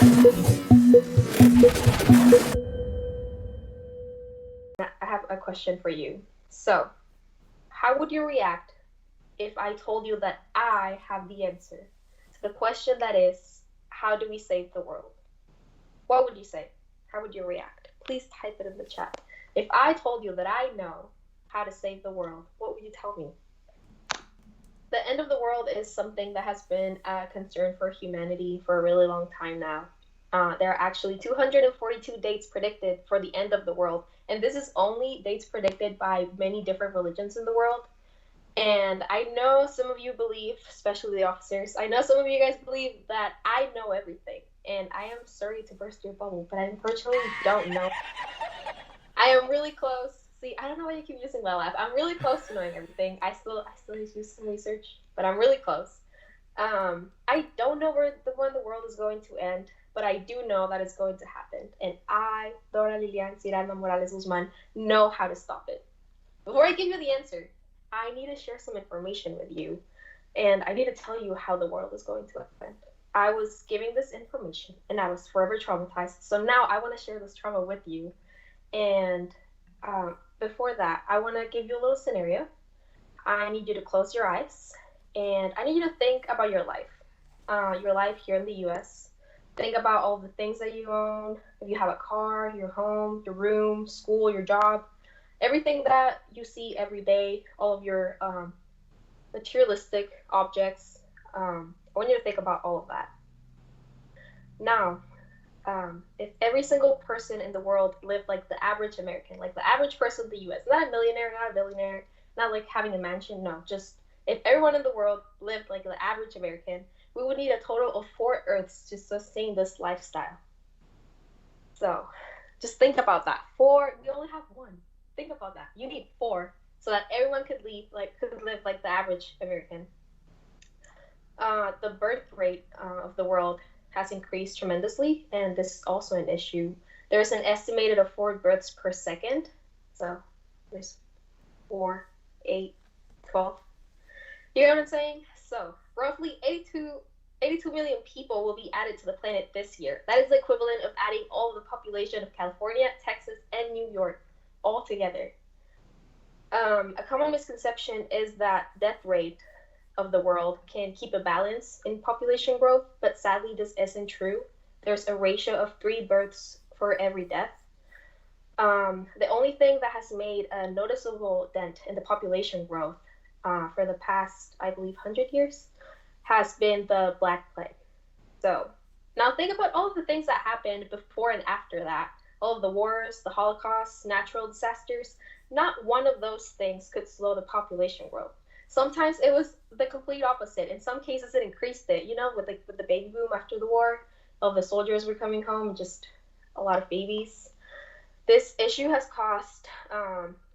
I have a question for you. So, how would you react if I told you that I have the answer to the question that is, how do we save the world? What would you say? How would you react? Please type it in the chat. If I told you that I know how to save the world, what would you tell me? The end of the world is something that has been a concern for humanity for a really long time now. There are actually 242 dates predicted for the end of the world, and this is only dates predicted by many different religions in the world. And I know some of you believe, especially the officers, I know some of you guys believe that I know everything. And I am sorry to burst your bubble, but I unfortunately don't know. I am really close. See, I don't know why you keep using my laugh. I'm really close to knowing everything. I still need to do some research, but I'm really close. I don't know when the world is going to end, but I do know that it's going to happen. And I, Dora Lilian Ciranda Morales Guzman, know how to stop it. Before I give you the answer, I need to share some information with you, and I need to tell you how the world is going to end. I was giving this information, and I was forever traumatized. So now I want to share this trauma with you. And before that, I want to give you a little scenario. I need you to close your eyes, and I need you to think about your life here in the U.S. Think about all the things that you own. If you have a car, your home, your room, school, your job, everything that you see every day, all of your materialistic objects. I want you to think about all of that. Now, if every single person in the world lived like the average American, like the average person in the US, not a millionaire, not a billionaire, not like having a mansion, no, just if everyone in the world lived like the average American, we would need a total of 4 Earths to sustain this lifestyle. So just think about that. 4, we only have 1. Think about that. You need 4 so that everyone could live like the average American. The birth rate of the world has increased tremendously, and this is also an issue. There's an estimated of 4 births per second. So there's 4, 8, 12. You know what I'm saying? So roughly 82 million people will be added to the planet this year. That is the equivalent of adding all of the population of California, Texas, and New York all together. A common misconception is that death rate of the world can keep a balance in population growth, but sadly this isn't true. There's a ratio of 3 births for every death. The only thing that has made a noticeable dent in the population growth for the past, I believe, 100 years has been the Black Plague. So now think about all of the things that happened before and after that. All of the wars, the Holocaust, natural disasters. Not one of those things could slow the population growth. Sometimes it was the complete opposite. In some cases, it increased it. You know, with the baby boom after the war, all the soldiers were coming home, just a lot of babies. This issue has caused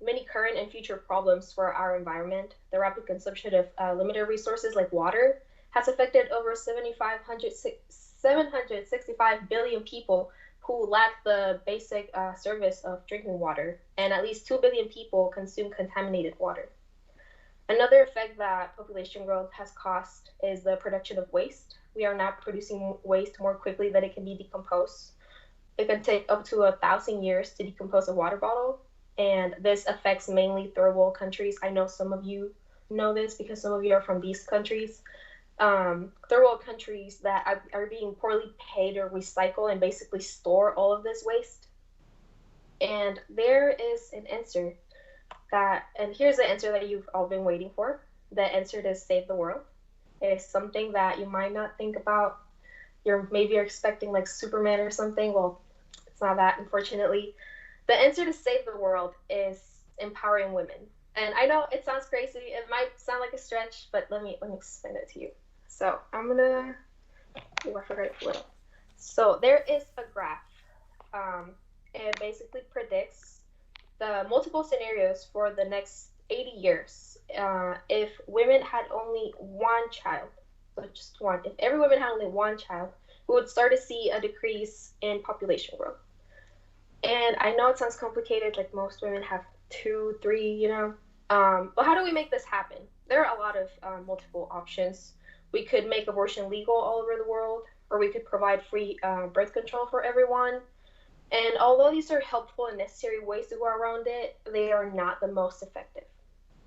many current and future problems for our environment. The rapid consumption of limited resources like water has affected over 765 billion people who lack the basic service of drinking water, and at least 2 billion people consume contaminated water. Another effect that population growth has caused is the production of waste. We are now producing waste more quickly than it can be decomposed. It can take up to 1,000 years to decompose a water bottle, and this affects mainly third world countries. I know some of you know this because some of you are from these countries. Third world countries that are being poorly paid to recycle and basically store all of this waste. And there is an answer and here's the answer that you've all been waiting for. The answer to save the world. It is something that you might not think about. Maybe you're expecting like Superman or something. Well, it's not that, unfortunately. The answer to save the world is empowering women. And I know it sounds crazy. It might sound like a stretch, but let me explain it to you. So I'm gonna. Oh, I forgot to flip. So there is a graph. It basically predicts the multiple scenarios for the next 80 years. If women had only 1 child, so just 1. If every woman had only 1 child, we would start to see a decrease in population growth. And I know it sounds complicated, like most women have 2, 3, you know. But how do we make this happen? There are a lot of multiple options. We could make abortion legal all over the world. or we could provide free birth control for everyone. And although these are helpful and necessary ways to go around it, they are not the most effective.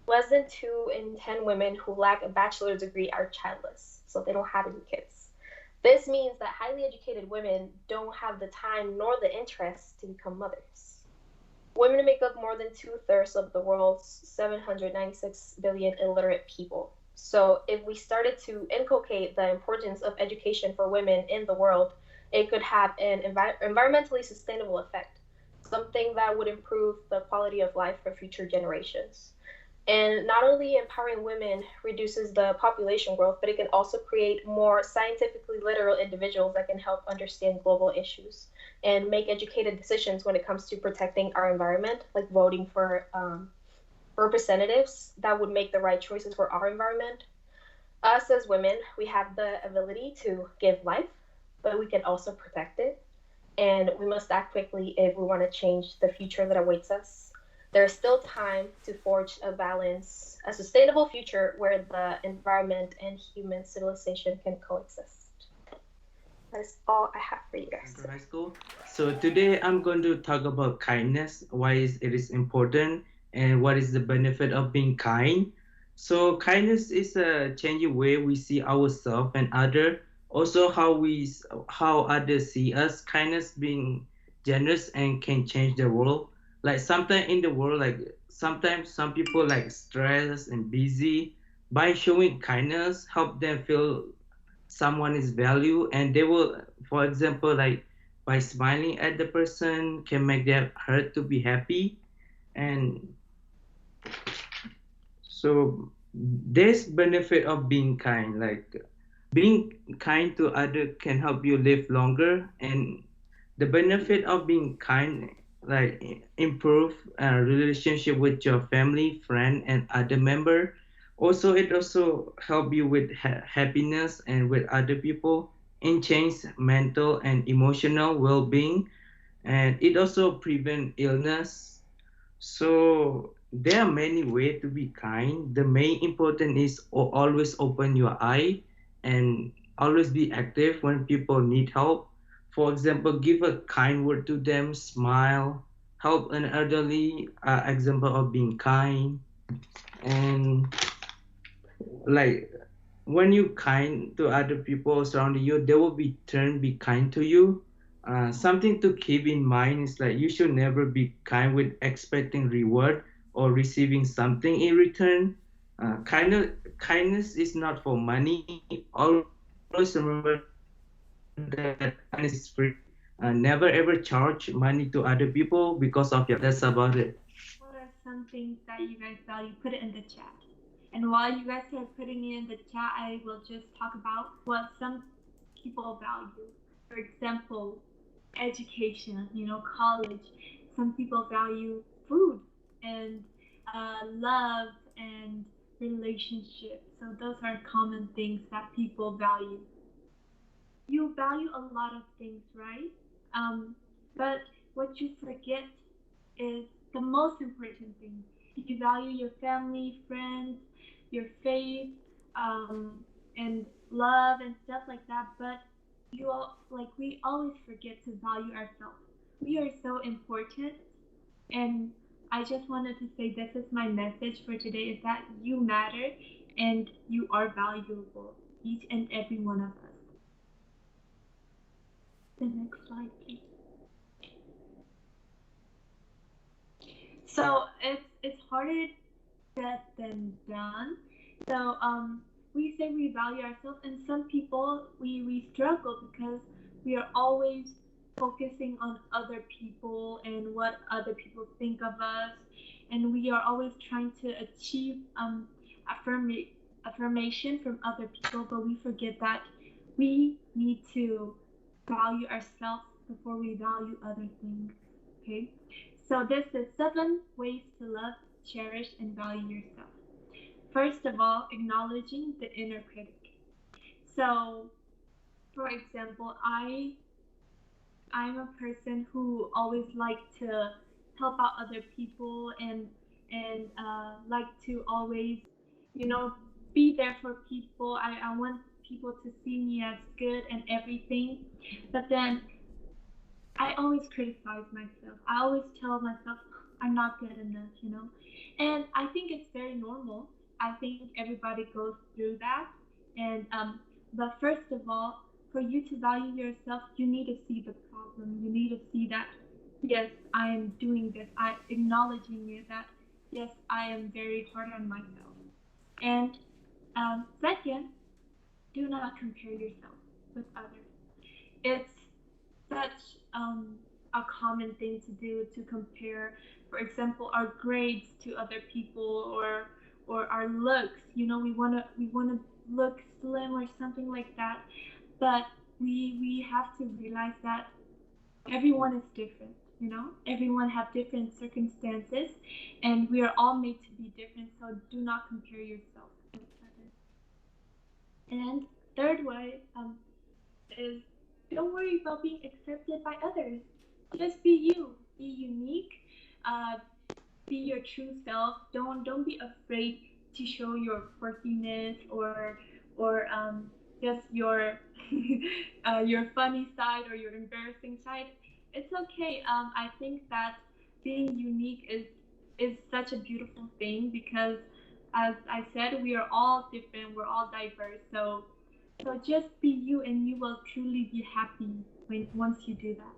Less than 2 in 10 women who lack a bachelor's degree are childless, so they don't have any kids. This means that highly educated women don't have the time nor the interest to become mothers. Women make up more than two-thirds of the world's 796 billion illiterate people. So, if we started to inculcate the importance of education for women in the world, it could have an environmentally sustainable effect, something that would improve the quality of life for future generations. And not only empowering women reduces the population growth, but it can also create more scientifically literal individuals that can help understand global issues and make educated decisions when it comes to protecting our environment, like voting for representatives that would make the right choices for our environment. Us as women, we have the ability to give life, but we can also protect it, and we must act quickly if we want to change the future that awaits us. There is still time to forge a sustainable future where the environment and human civilization can coexist. That is all I have for you guys Welcome to high today. school. So today I'm going to talk about kindness, why it is important, and what is the benefit of being kind. So kindness is a changing way we see ourselves and other. Also how others see us. Kindness being generous and can change the world. Like sometimes in the world, like sometimes some people like stressed and busy. By showing kindness, help them feel someone is value, and they will, for example, like by smiling at the person can make their heart to be happy. And so there's benefit of being kind, like being kind to other can help you live longer. And the benefit of being kind, like improve relationship with your family, friend, and other member. Also it also help you with happiness and with other people, and change mental and emotional well-being. And it also prevent illness. So there are many ways to be kind. The main important is always open your eye and always be active when people need help. For example, give a kind word to them, smile, help an elderly. Example of being kind. And like when you kind to other people surrounding you, they will be turn be kind to you. Something to keep in mind is like you should never be kind with expecting reward or receiving something in return. Kindness is not for money. Always remember that kindness is free. Never ever charge money to other people because of your kindness. That's about it. What are some things that you guys value? Put it in the chat. And while you guys are putting it in the chat, I will just talk about what some people value. For example, education, college. Some people value food and love and relationships. So those are common things that people value. You value a lot of things, right? Um, but what you forget is the most important thing. You value your family, friends, your faith, and love and stuff like that. But we always forget to value ourselves. We are so important, and I just wanted to say this is my message for today: is that you matter and you are valuable, each and every one of us. The next slide, please. So it's harder said than done. So we say we value ourselves, and some people we struggle because we are always focusing on other people and what other people think of us, and we are always trying to achieve affirmation from other people, but we forget that we need to value ourselves before we value other things. Okay, so this is 7 ways to love, cherish, and value yourself. First of all, acknowledging the inner critic. So, for example, I'm a person who always like to help out other people and like to always, you know, be there for people. I want people to see me as good and everything. But then I always criticize myself. I always tell myself I'm not good enough, you know? And I think it's very normal. I think everybody goes through that. And but first of all, for you to value yourself, you need to see the problem. You need to see that yes, I am doing this. I acknowledging it that yes, I am very hard on myself. And second, do not compare yourself with others. It's such a common thing to do to compare, for example, our grades to other people or our looks. You know, we wanna look slim or something like that, but we have to realize that everyone is different. You know, everyone have different circumstances, and we are all made to be different. So do not compare yourself with others. And third way is don't worry about being accepted by others. Just be you. Be unique. Uh, be your true self. Don't be afraid to show your quirkiness or just your funny side or your embarrassing side. It's okay. I think that being unique is such a beautiful thing because, as I said, we are all different. We're all diverse. So just be you, and you will truly be happy when once you do that.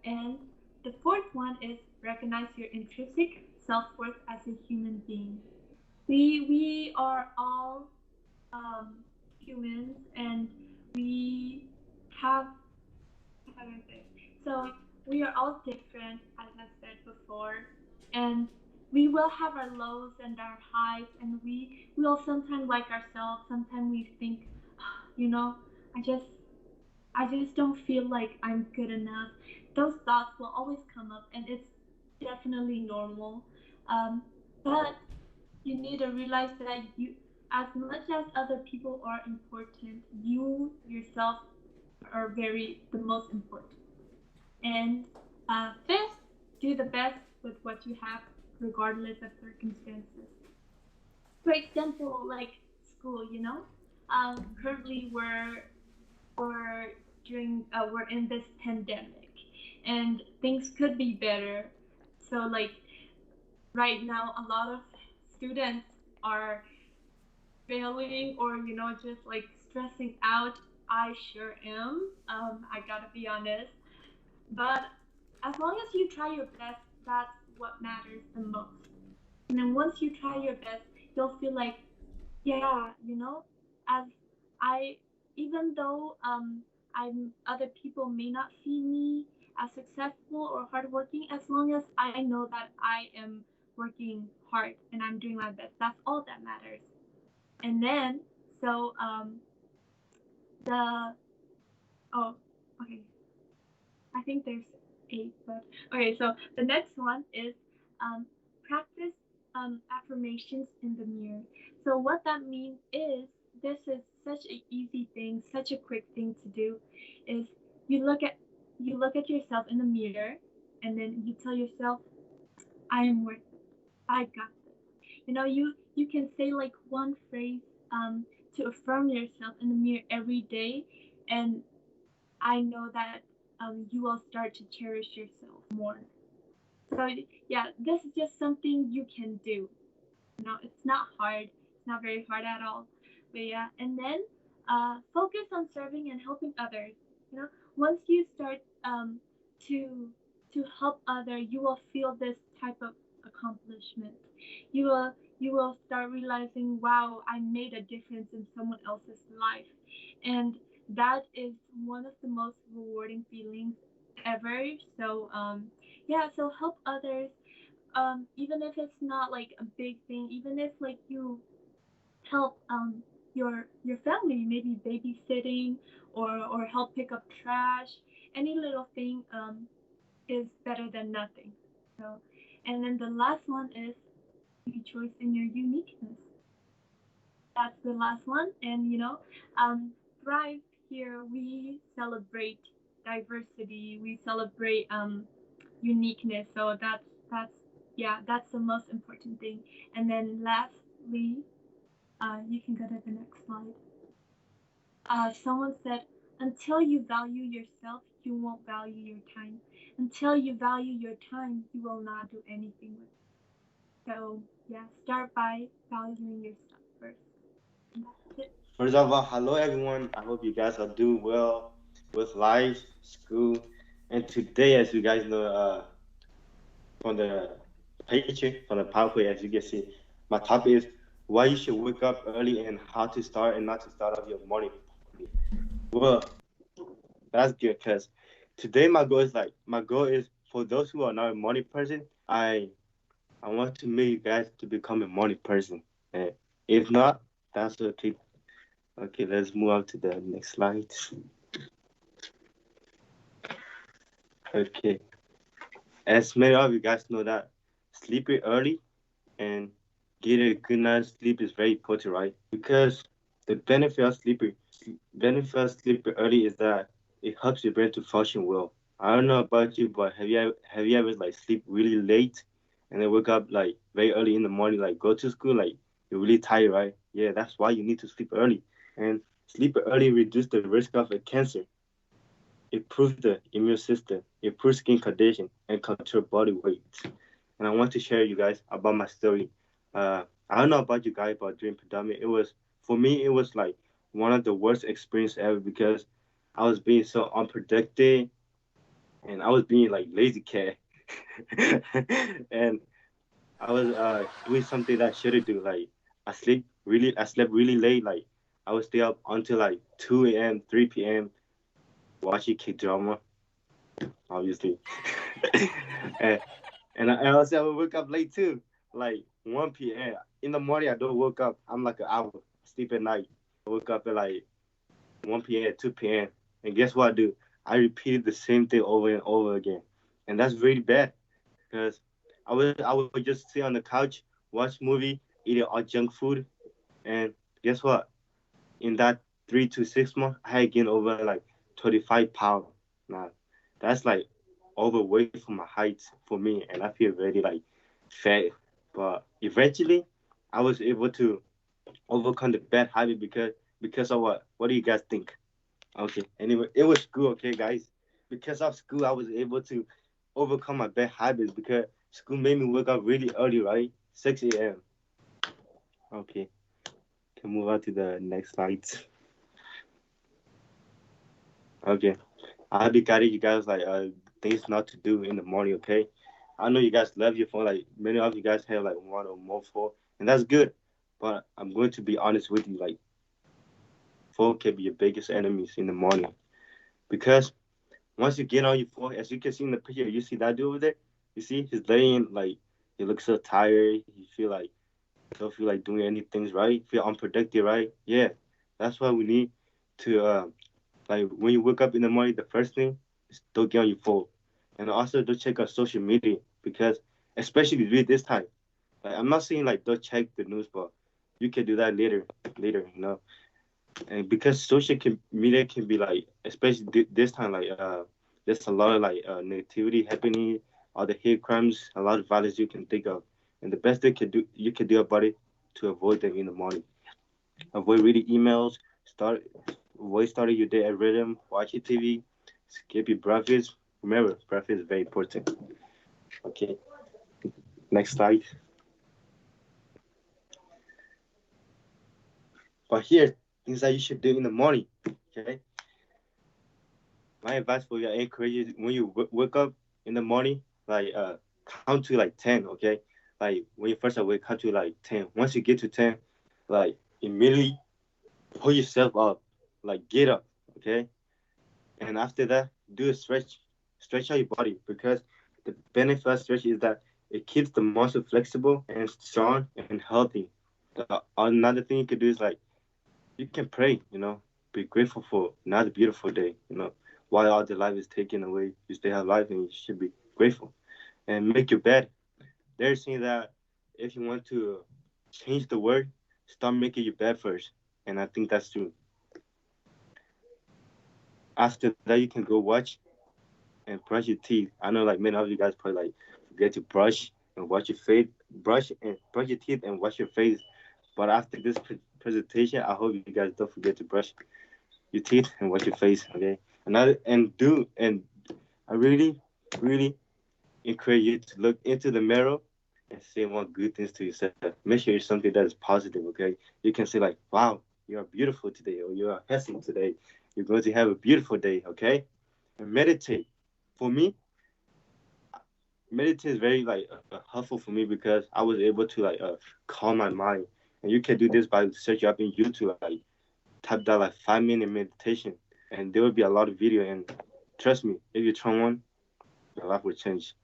And the fourth one is recognize your intrinsic self worth as a human being. We are all um, humans, and we have how do I say? So we are all different, as I said before, and we will have our lows and our highs, and we will sometimes like ourselves. Sometimes we think, you know, I just I just don't feel like I'm good enough. Those thoughts will always come up, and it's definitely normal. Um, but you need to realize that you, as much as other people are important, you yourself are very the most important. And fifth, do the best with what you have, regardless of circumstances. For example, like school, you know, currently we're in this pandemic, and things could be better. So like right now, a lot of students are failing or just like stressing out. I sure am. I gotta be honest. But as long as you try your best, that's what matters the most. And then once you try your best, you'll feel like, yeah, as I, even though other people may not see me as successful or hardworking, as long as I know that I am working hard and I'm doing my best, that's all that matters. And then, so the oh, okay, I think there's eight, but okay. So the next one is practice affirmations in the mirror. So what that means is this is such an easy thing, such a quick thing to do. Is you look at you look at yourself in the mirror, and then you tell yourself, "I am worth it. I got this." You can say like one phrase to affirm yourself in the mirror every day, and I know that you will start to cherish yourself more. So yeah, this is just something you can do. It's not hard. It's not very hard at all. But yeah, and then focus on serving and helping others. Once you start to help other, you will feel this type of accomplishment. You will start realizing, wow, I made a difference in someone else's life, and that is one of the most rewarding feelings ever. So yeah, so help others, even if it's not like a big thing, even if like you help your family, maybe babysitting or help pick up trash, any little thing is better than nothing. So, and then the last one is rejoice in your uniqueness. That's the last one, and Thrive here we celebrate diversity, we celebrate uniqueness. So that's yeah, that's the most important thing. And then lastly, you can go to the next slide. Someone said, until you value yourself, you won't value your time. Until you value your time, you will not do anything with it. So, yeah, start by valuing yourself first. And that's it. First of all, hello everyone. I hope you guys are doing well with life, school, and today, as you guys know, from the picture, from the PowerPoint, as you can see, my topic is why you should wake up early and how to start and not to start off your morning poorly. Well, that's good because today my goal is for those who are not a morning person, I want to make you guys to become a morning person. And if not, that's okay. Okay, let's move on to the next slide. Okay, as many of you guys know that sleeping early and getting a good night's sleep is very important, right? Because the benefit of sleeping early is that it helps your brain to function well. I don't know about you, but have you ever like sleep really late and then wake up like very early in the morning, like go to school, like you're really tired, right? Yeah, that's why you need to sleep early. And sleep early reduce the risk of a cancer, improve the immune system, improve skin condition, and control body weight. And I want to share you guys about my story. I don't know about you guys, but during pandemic, it was for me. It was like one of the worst experience ever because I was being so unproductive and I was being like lazy cat, and I was doing something that I shouldn't do. Like I slept really late. Like I would stay up until like 2 a.m., 3 p.m. watching K drama, obviously. and and also I would wake up late too, like 1 p.m. In the morning. I don't wake up. I'm like an hour sleep at night. I wake up at like 1 p.m., 2 p.m. And guess what I do? I repeated the same thing over and over again, and that's really bad because I would just sit on the couch, watch movie, eat all junk food, and guess what? In that 3 to 6 months, I had gained over like 25 pounds. Now, that's like overweight for my height for me, and I feel very like fat. But eventually, I was able to overcome the bad habit because of what? What do you guys think? Okay. Anyway, it was school. Okay, guys. Because of school, I was able to overcome my bad habits because school made me wake up really early, right? 6 a.m. Okay. Can move on to the next slide. Okay. I hope you guided you guys like things not to do in the morning, okay? I know you guys love your phone, like many of you guys have like one or more phone, and that's good. But I'm going to be honest with you, like phone can be your biggest enemies in the morning. Because once you get on your phone, as you can see in the picture, you see that dude over there? You see he's laying like he looks so tired, he feel like don't feel like doing anything right, feel unproductive, right? Yeah. That's why we need to like when you wake up in the morning, the first thing is don't get on your phone, and also don't check out social media because especially during this time. Like I'm not saying like don't check the news, but you can do that later, you know. And because media can be like, especially this time, like there's a lot of like negativity happening, all the hate crimes, a lot of violence you can think of, and the best thing you can do about it to avoid them in the morning. Avoid reading emails. Avoid starting your day at rhythm. Watch your TV. Skip your breakfast. Remember, breakfast is very important. Okay, next slide. But here, things that you should do in the morning. Okay, my advice for you, I encourage you when you wake up in the morning, like count to like 10. Okay, like when you first awake, count to like 10. Once you get to 10, like immediately pull yourself up, like get up. Okay, and after that, do a stretch out your body because the benefit of stretch is that it keeps the muscle flexible and strong and healthy. Another thing you could do is like you can pray, be grateful for another beautiful day, while all the life is taken away, you still have life and you should be grateful. And make your bed. They're saying that if you want to change the world, start making your bed first. And I think that's true. After that, you can go watch and brush your teeth. I know like many of you guys probably like forget to brush and wash your face, brush your teeth and wash your face. But after this presentation, I hope you guys don't forget to brush. your teeth and wash your face. Okay, and I really encourage you to look into the mirror and say one good things to yourself. Make sure it's something that is positive. Okay, you can say like, "Wow, you are beautiful today," or "You are handsome today." You're going to have a beautiful day. Okay, and meditate. For me, meditation is very like helpful for me because I was able to like calm my mind. And you can do this by searching up in YouTube, like type that like 5 minute meditation, and there will be a lot of video. And trust me, if you try one, your life will change.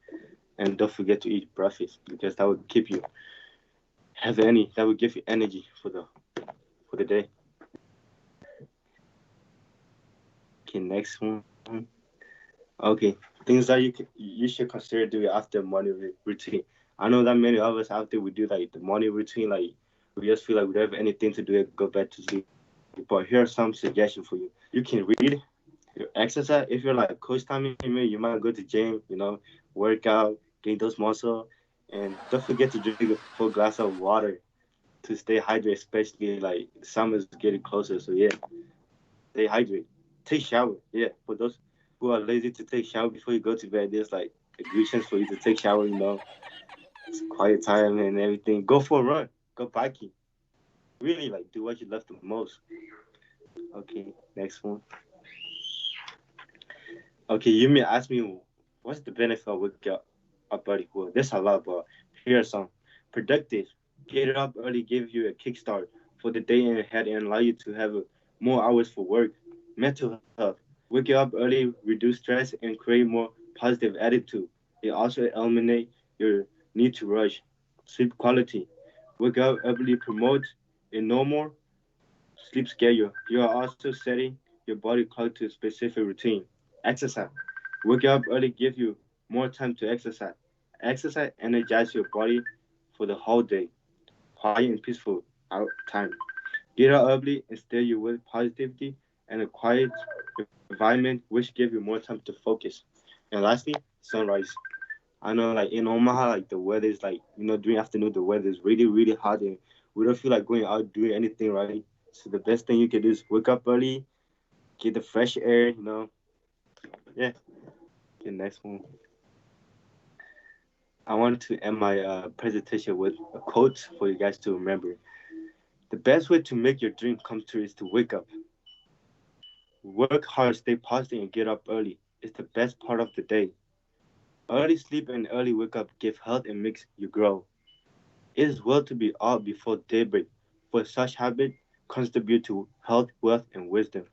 And don't forget to eat breakfast because that will keep you have any that will give you energy for the day. Okay, next one. Okay, things that you should consider doing after morning routine. I know that many of us out there we do like the morning routine, like we just feel like we don't have anything to do and go back to sleep. But here are some suggestions for you. You can read, you exercise. If you're like coach Tommy, you might go to gym, work out, gain those muscle, and don't forget to drink a full glass of water to stay hydrated, especially like summer's getting closer. So yeah, stay hydrated. Take shower. Yeah, for those who are lazy to take shower before you go to bed, there's like a good chance for you to take shower. It's quiet time and everything. Go for a run. Go biking. Really like do what you love the most. Okay, next one. Okay, you may ask me what's the benefit of waking up early? Well, there's a lot, but here are some. Productive. Get up early give you a kickstart for the day ahead and allow you to have more hours for work. Mental health. Wake up early, reduce stress, and create more positive attitude. It also eliminates your need to rush. Sleep quality. Wake up early promotes a normal sleep schedule. You are also setting your body clock to a specific routine. Exercise. Waking up early gives you more time to exercise. Exercise energizes your body for the whole day. Quiet and peaceful out time. Get up early and stay you with positivity and a quiet environment which give you more time to focus. And lastly, sunrise. I know like in Omaha, like the weather is like, during afternoon the weather is really, really hot and we don't feel like going out doing anything, right? So the best thing you can do is wake up early, get the fresh air. Yeah. The next one. I want to end my presentation with a quote for you guys to remember. The best way to make your dream come true is to wake up. Work hard, stay positive, and get up early. It's the best part of the day. Early sleep and early wake up give health and makes you grow. It is well to be up before daybreak, for such habit contribute to health, wealth, and wisdom.